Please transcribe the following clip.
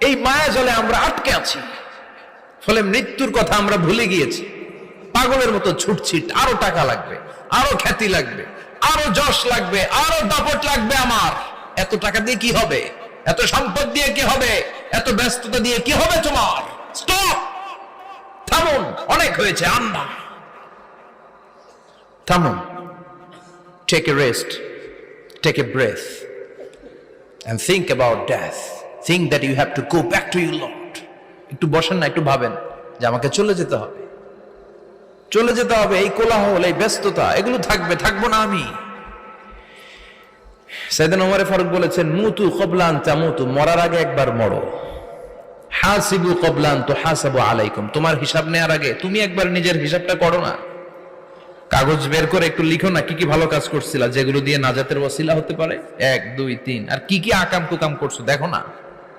এই মায়া জলে আমরা আটকে আছি, ফলে মৃত্যুর কথা আমরা ভুলে গিয়েছি। পাগলের মতো ছুটছি, আরো টাকা লাগবে, আরো খ্যাতি লাগবে, আরো যশ লাগবে, আরো দাপট লাগবে। আমার এত টাকা দিয়ে কি হবে? এত সম্পদ দিয়ে কি হবে? এত ব্যস্ততা দিয়ে কি হবে তোমার? স্টপ, থামুন, অনেক হয়েছে। আন্না, থামুন। Take a rest, take a breath, and think about death. Think that you have to go back to your Lord. একটু বসেন না, একটু ভাবেন যে আমাকে চলে যেতে হবে, চলে যেতে হবে। এই কোলাহল, এই ব্যস্ততা, এগুলো থাকবে, থাকবো না আমি। সাইয়েদনা ওমর ফারুক বলেছেন, মুতু ক্বাবলা আন তামুতু, মরার আগে একবার মরো। হাসিবু ক্বাবলা আন তুহাসাবু আলাইকুম, তোমার হিসাব নেওয়ার আগে তুমি একবার নিজের হিসাবটা করো না। কাগজ বের করে একটু লিখো না কি কি ভালো কাজ করছিলা, যেগুলো দিয়ে নাজাতের ওসিলা হতে পারে। 1 2 3, আর কি কি আকাম কুকাম করছো দেখো না।